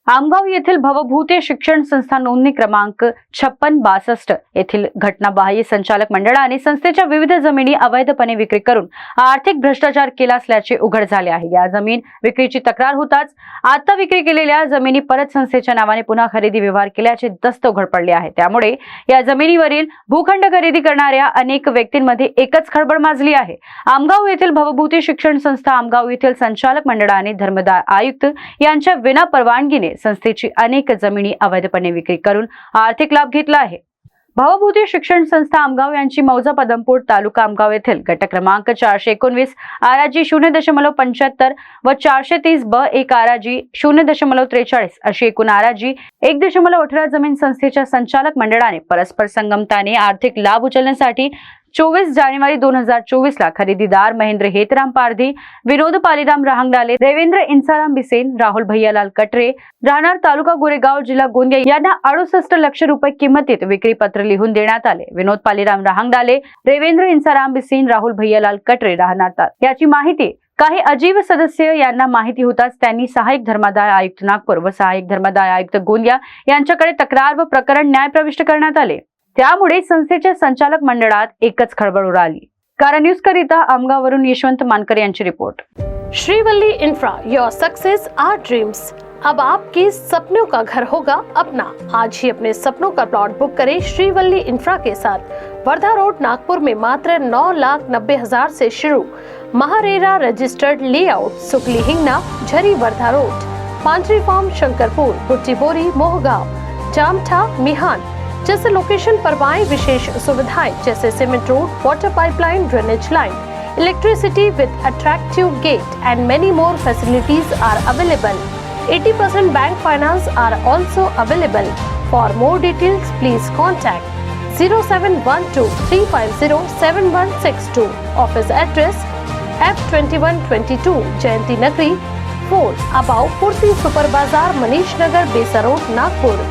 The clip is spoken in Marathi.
आमगाव येथील भवभूते शिक्षण संस्था नोंदणी क्रमांक 5662 येथील घटनाबाह्य संचालक मंडळ आणि संस्थेच्या विविध जमिनी अवैधपणे विक्री करून आर्थिक भ्रष्टाचार केला असल्याचे उघड झाले आहे। या जमीन विक्रीची तक्रार होताच आता विक्री केलेल्या जमिनी परत संस्थेच्या नावाने पुन्हा खरेदी व्यवहार केल्याचे दस्त उघड पडले आहे। त्यामुळे या जमिनीवरील भूखंड खरेदी करणाऱ्या अनेक व्यक्तींमध्ये एकच खळबळ माजली आहे। आमगाव येथील भवभूते शिक्षण संस्था आमगाव येथील संचालक मंडळ आणि धर्मदाय आयुक्त यांच्या विना परवानगीने संस्थेची अनेक जमिनी अवैधपणे विक्री करून आर्थिक लाभ घेतला आहे। भवभूते शिक्षण संस्था आमगाव यांची मौजा पदमपूर तालुका आमगाव येथील गट क्रमांक 419 आराजी 0.75 व 430 ब 1 आराजी 0.43 अशी एकूण आराजी 1.18 जमीन संस्थेच्या संचालक मंडळाने परस्पर संगमताने आर्थिक लाभ उचलण्यासाठी 24 जानेवारी 2024 ला खरेदीदार महेंद्र हेतराम पारधी, विनोद पालीराम रहांगडाले, देवेंद्र इंसाराम बिसेन, राहुल भैयालाल कटरे, राहणार तालुका गोरेगाव, जिल्हा गोंदिया यांना 68 लाख रुपये किमतीत विक्री पत्र लिहून देण्यात आले। विनोद पालीराम रहांगडाले, देवेंद्र इंसाराम बिसेन, राहुल भैयालाल कटरे राहणार याची माहिती काही अजीब सदस्य यांना माहिती होताच त्यांनी सहाय्यक धर्मादाय आयुक्त नागपूर व सहाय्यक धर्मादाय आयुक्त गोंदिया यांच्याकडे तक्रार व प्रकरण न्याय प्रविष्ट करण्यात आले। त्यामुळे संस्थेच्या संचालक मंडळात एकच खळबळ उडाली। कारण न्यूज करिता आमगावरून यशवंत मानकर यांची रिपोर्ट। Shrivalli Infra, your success our dreams. अब आपके सपनों का घर होगा अपना। आज ही अपने सपनों का प्लॉट बुक करें श्रीवल्ली इंफ्रा के साथ। वर्धा रोड नागपुर में मात्र 9,90,000 से शुरू। महारेरा रजिस्टर्ड लेआउट, सुकली हिंगना, झरी वर्धा रोड, पांचरी फार्म, शंकरपुर, बुट्टी बोरी, मोहगांव, जामठा, मिहान जैसे लोकेशन पर पाएं विशेष सुविधाएं जैसे cement road, water pipeline, drainage line, electricity with attractive gate and many more facilities are available. 80% bank finance are also available. For more details, please contact 0712 350 7162. Office address F2122 Jayanti Nagri, 4 above Purti Super Bazaar, Manish Nagar, Besa Road, Nagpur.